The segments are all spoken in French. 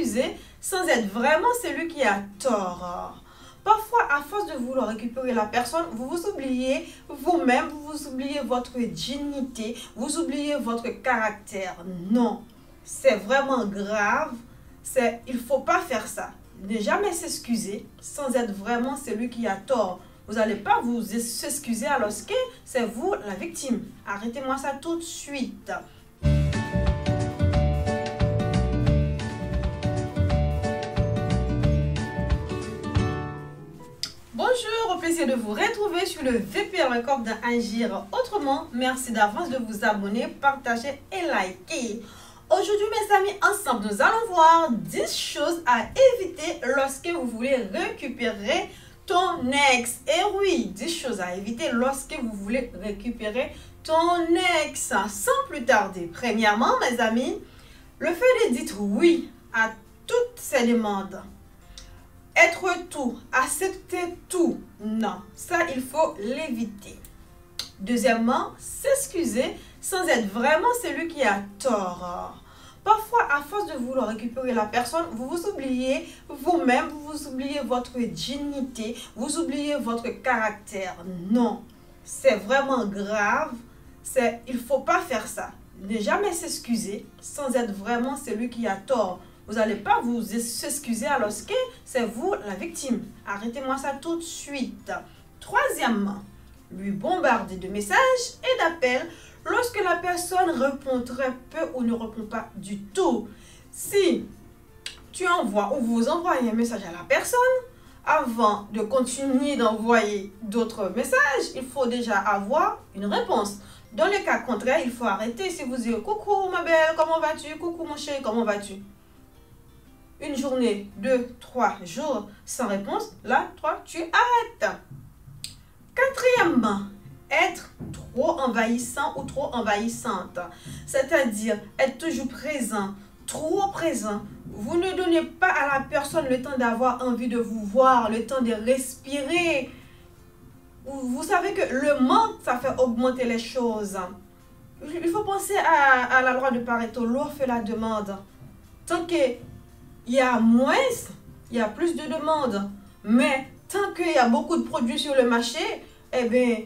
s'excuser sans être vraiment celui qui a tort. Parfois, à force de vouloir récupérer la personne, vous vous oubliez vous-même, vous oubliez votre dignité, vous oubliez votre caractère. Non, c'est vraiment grave. Il ne faut pas faire ça. Ne jamais s'excuser sans être vraiment celui qui a tort. Vous n'allez pas vous s'excuser alors que c'est vous la victime. Arrêtez-moi ça tout de suite. Bonjour, au plaisir de vous retrouver sur le VPR Record d'Agir Autrement. Merci d'avance de vous abonner, partager et liker. Aujourd'hui, mes amis, ensemble, nous allons voir 10 choses à éviter lorsque vous voulez récupérer ton ex. Et oui, 10 choses à éviter lorsque vous voulez récupérer ton ex. Sans plus tarder, premièrement, mes amis, le fait de dire oui à toutes ces demandes. Être tout, accepter tout, non, ça il faut l'éviter. Deuxièmement, s'excuser sans être vraiment celui qui a tort. Parfois, à force de vouloir récupérer la personne, vous vous oubliez vous-même, vous oubliez votre dignité, vous oubliez votre caractère. Non, c'est vraiment grave, il ne faut pas faire ça. Ne jamais s'excuser sans être vraiment celui qui a tort. Vous n'allez pas vous s'excuser alors que c'est vous la victime. Arrêtez-moi ça tout de suite. Troisièmement, lui bombarder de messages et d'appels lorsque la personne répond très peu ou ne répond pas du tout. Si tu envoies ou vous envoyez un message à la personne, avant de continuer d'envoyer d'autres messages, il faut déjà avoir une réponse. Dans le cas contraire, il faut arrêter. Si vous dites « Coucou ma belle, comment vas-tu? Coucou mon chéri, comment vas-tu ?» Une journée, 2, 3 jours sans réponse, là, toi, tu arrêtes. Quatrièmement, être trop envahissant ou trop envahissante. C'est-à-dire être toujours présent, trop présent. Vous ne donnez pas à la personne le temps d'avoir envie de vous voir, le temps de respirer. Vous savez que le manque, ça fait augmenter les choses. Il faut penser à la loi de Pareto, l'offre fait la demande. Tant que il y a moins, il y a plus de demandes. Mais tant qu'il y a beaucoup de produits sur le marché, eh bien,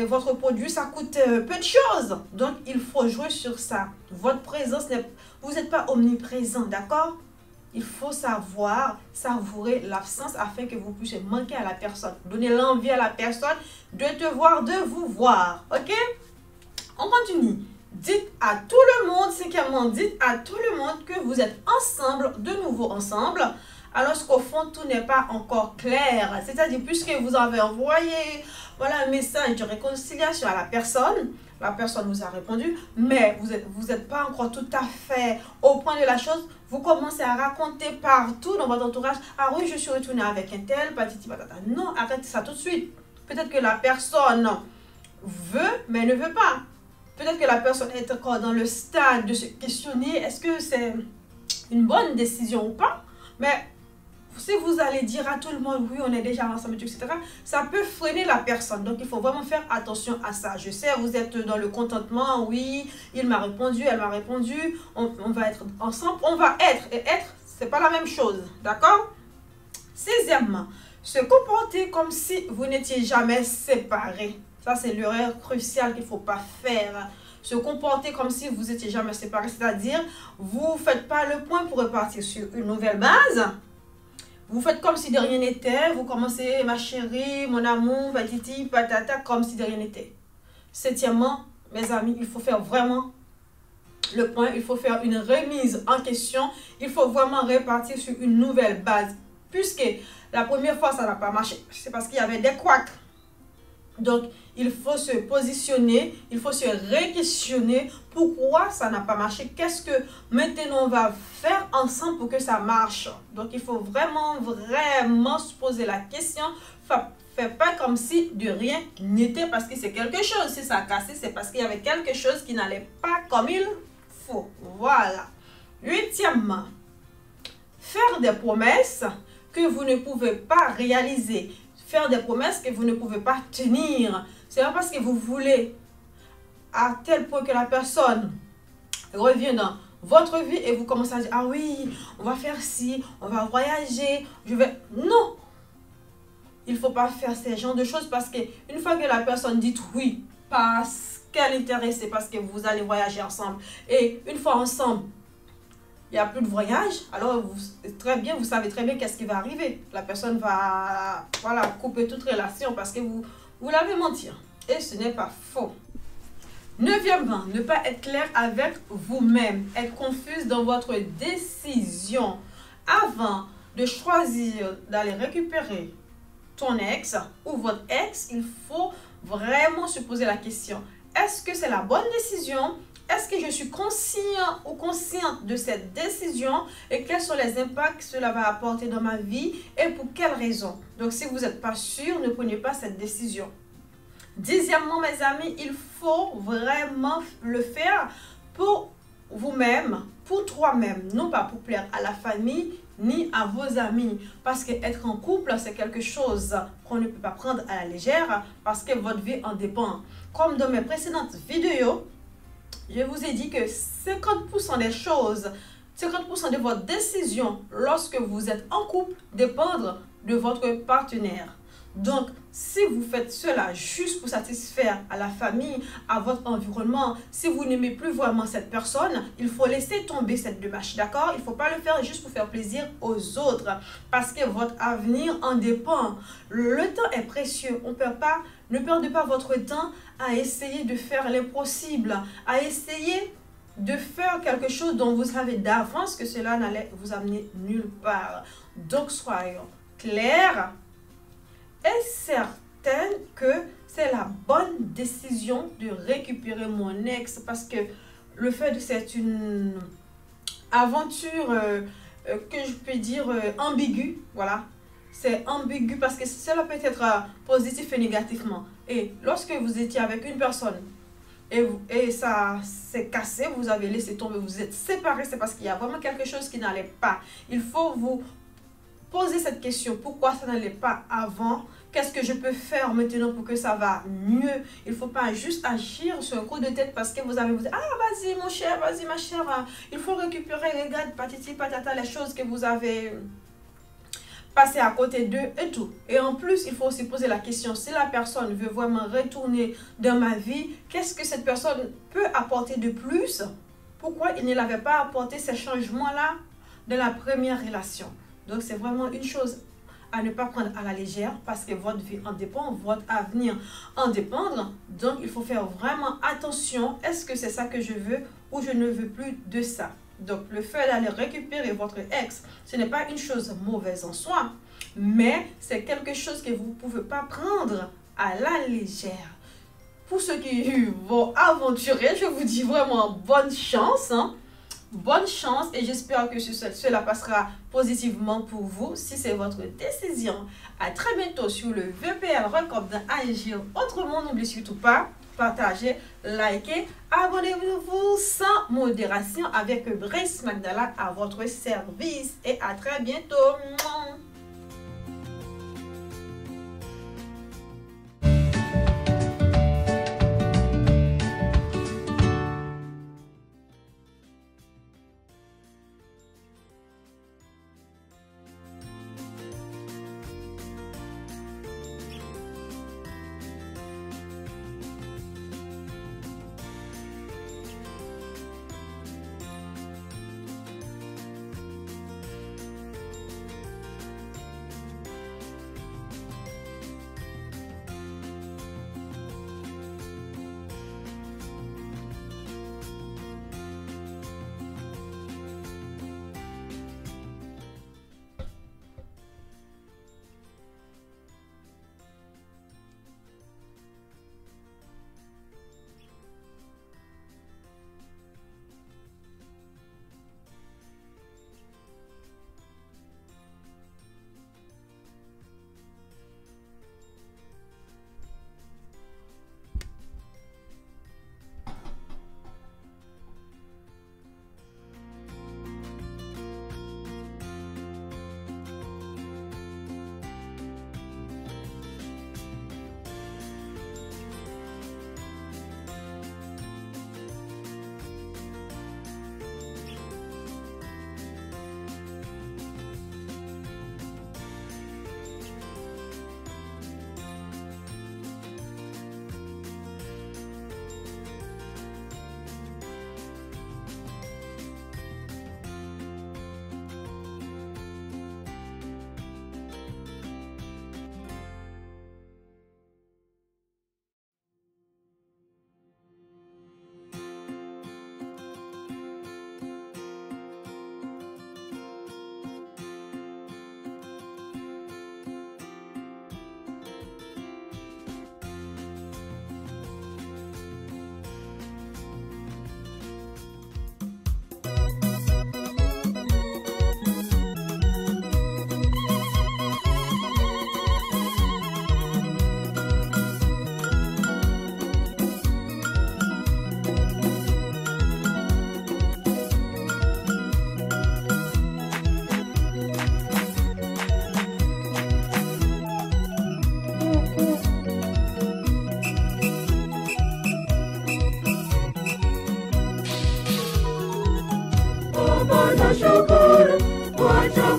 votre produit, ça coûte peu de choses. Donc, il faut jouer sur ça. Votre présence, vous n'êtes pas omniprésent, d'accord? Il faut savoir savourer l'absence afin que vous puissiez manquer à la personne. Donner l'envie à la personne de te voir, de vous voir. Ok? On continue. Dites à tout le monde, cinquièmement, dites à tout le monde que vous êtes ensemble, de nouveau ensemble, alors qu'au fond, tout n'est pas encore clair. C'est-à-dire, puisque vous avez envoyé un message de réconciliation à la personne vous a répondu, mais vous êtes pas encore tout à fait au point de la chose, vous commencez à raconter partout dans votre entourage, ah oui, je suis retournée avec un tel, patiti patata. Non, arrêtez ça tout de suite. Peut-être que la personne veut, mais ne veut pas. Peut-être que la personne est encore dans le stade de se questionner, est-ce que c'est une bonne décision ou pas? Mais si vous allez dire à tout le monde, oui, on est déjà ensemble, etc., ça peut freiner la personne. Donc, il faut vraiment faire attention à ça. Je sais, vous êtes dans le contentement, oui, il m'a répondu, elle m'a répondu, on va être ensemble. On va être, et être, c'est pas la même chose, d'accord? Sixièmement, se comporter comme si vous n'étiez jamais séparés. Ça, c'est l'erreur cruciale qu'il ne faut pas faire. Se comporter comme si vous n'étiez jamais séparés. C'est-à-dire, vous ne faites pas le point pour repartir sur une nouvelle base. Vous faites comme si de rien n'était. Vous commencez, ma chérie, mon amour, patiti, patata, comme si de rien n'était. Septièmement, mes amis, il faut faire vraiment le point. Il faut faire une remise en question. Il faut vraiment repartir sur une nouvelle base. Puisque la première fois, ça n'a pas marché. C'est parce qu'il y avait des couacs. Donc, il faut se positionner, il faut se re-questionner pourquoi ça n'a pas marché. Qu'est-ce que maintenant on va faire ensemble pour que ça marche? Donc, il faut vraiment se poser la question. Faites pas comme si de rien n'était parce que c'est quelque chose. Si ça a cassé, c'est parce qu'il y avait quelque chose qui n'allait pas comme il faut. Voilà. Huitièmement, faire des promesses que vous ne pouvez pas réaliser. Faire des promesses que vous ne pouvez pas tenir. C'est pas parce que vous voulez à tel point que la personne revienne dans votre vie et vous commencez à dire, ah oui, on va faire ci, on va voyager, je vais... Non! Il ne faut pas faire ce genre de choses parce qu'une fois que la personne dit oui, parce qu'elle est intéressée, parce que vous allez voyager ensemble, et une fois ensemble, il n'y a plus de voyage, alors vous savez très bien qu'est-ce qui va arriver. La personne va voilà, couper toute relation parce que vous l'avez menti. Et ce n'est pas faux. Neuvièmement, ne pas être clair avec vous-même, être confuse dans votre décision. Avant de choisir d'aller récupérer ton ex ou votre ex, il faut vraiment se poser la question. Est-ce que c'est la bonne décision? Est-ce que je suis conscient ou consciente de cette décision et quels sont les impacts que cela va apporter dans ma vie et pour quelles raisons? Donc, si vous n'êtes pas sûr, ne prenez pas cette décision. Dixièmement, mes amis, il faut vraiment le faire pour vous-même, pour toi-même, non pas pour plaire à la famille ni à vos amis. Parce qu'être en couple, c'est quelque chose qu'on ne peut pas prendre à la légère parce que votre vie en dépend. Comme dans mes précédentes vidéos, je vous ai dit que 50% des choses, 50% de votre décision lorsque vous êtes en couple dépendent de votre partenaire. Donc, si vous faites cela juste pour satisfaire à la famille, à votre environnement, si vous n'aimez plus vraiment cette personne, il faut laisser tomber cette démarche, d'accord? Il ne faut pas le faire juste pour faire plaisir aux autres, parce que votre avenir en dépend. Le temps est précieux, on peut pas, ne perdez pas votre temps à essayer de faire l'impossible, à essayer de faire quelque chose dont vous savez d'avance que cela n'allait vous amener nulle part. Donc, soyons clairs et certaine que c'est la bonne décision de récupérer mon ex parce que le fait de c'est une aventure que je peux dire ambiguë, voilà. C'est ambigu parce que cela peut être positif et négativement. Et lorsque vous étiez avec une personne et ça s'est cassé, vous avez laissé tomber, vous êtes séparés, c'est parce qu'il y a vraiment quelque chose qui n'allait pas. Il faut vous poser cette question, pourquoi ça n'allait pas avant? Qu'est-ce que je peux faire maintenant pour que ça va mieux? Il ne faut pas juste agir sur un coup de tête parce que vous avez dit, ah vas-y mon cher, vas-y ma chère, il faut récupérer, regarde, patati patata, les choses que vous avez passées à côté d'eux et tout. Et en plus, il faut aussi poser la question, si la personne veut vraiment retourner dans ma vie, qu'est-ce que cette personne peut apporter de plus? Pourquoi il ne l'avait pas apporté ces changements-là dans la première relation? Donc, c'est vraiment une chose à ne pas prendre à la légère parce que votre vie en dépend, votre avenir en dépend. Donc, il faut faire vraiment attention. Est-ce que c'est ça que je veux ou je ne veux plus de ça? Donc, le fait d'aller récupérer votre ex, ce n'est pas une chose mauvaise en soi, mais c'est quelque chose que vous ne pouvez pas prendre à la légère. Pour ceux qui vont aventurer, je vous dis vraiment bonne chance, hein? Bonne chance et j'espère que cela passera positivement pour vous si c'est votre décision. À très bientôt sur le VPL Recommande d'agir autrement. N'oubliez surtout pas, partagez, likez, abonnez-vous sans modération avec Grace Magdala à votre service et à très bientôt.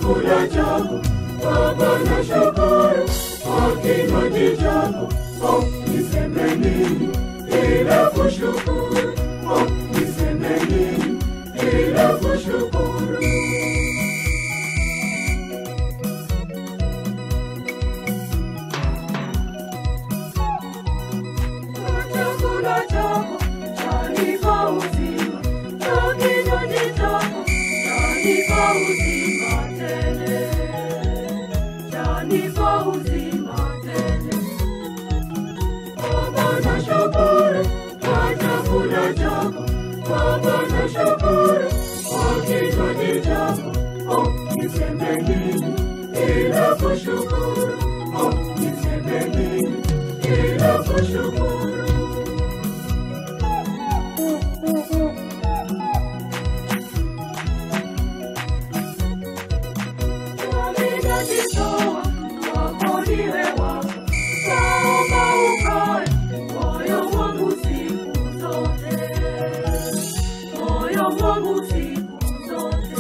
chakula chako, Baba nashukuru kwa kinywaji chako. Niseme nini ila kushukuru? Niseme nini ila kushukuru? Chakula chako chanipa uzima, na kinywaji chako chanipa uzima tele, chanipa uzima tele. Baba nashukuru kwa chakula chako, Baba nashukuru kwa kinywaji chako. Niseme nini ila kushukuru? Niseme nini ila kushukuru? Ninajitoa kwako niwe wako, naomba ukae moyo wangu siku zote, moyo wangu siku zote.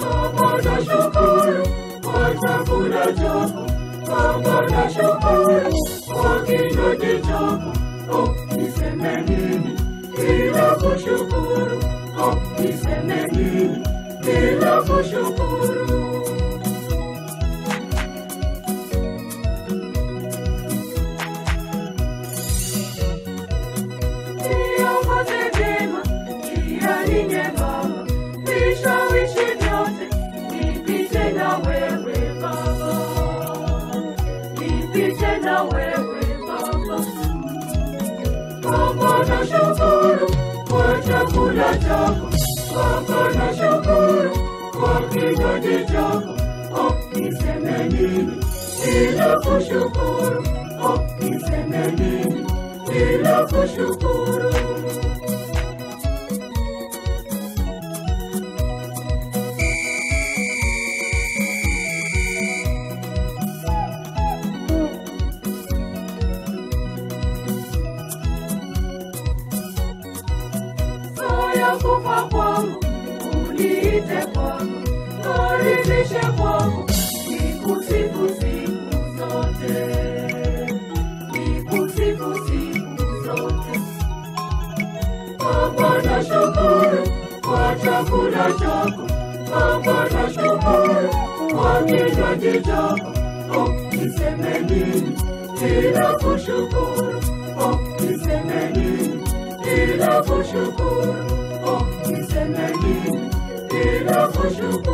Baba nashukuru kwa chakula chako, Baba nashukuru kwa kinywaji chako. Niseme nini ila kushukuru? Niseme nini ila kushukuru? Niongoze vyema njiani nyembamba, vishawishi vyote nipite na wewe Baba, nipite na wewe Baba. Baba nashukuru kwa chakula chako, Baba nashukuru kwa kinywaji chako. Niseme nini ila kushukuru? Niseme nini ila kushukuru? Saya kufa kwangu, uniite kwangu, karibishe kwangu, nikusifu siku zote, nikusifu siku zote. Baba nashukuru kwa chakula chako, Baba nashukuru kwa kinywaji chako. Niseme nini ila kushukuru? Niseme nini ila kushukuru? Niseme nini ila kushukuru?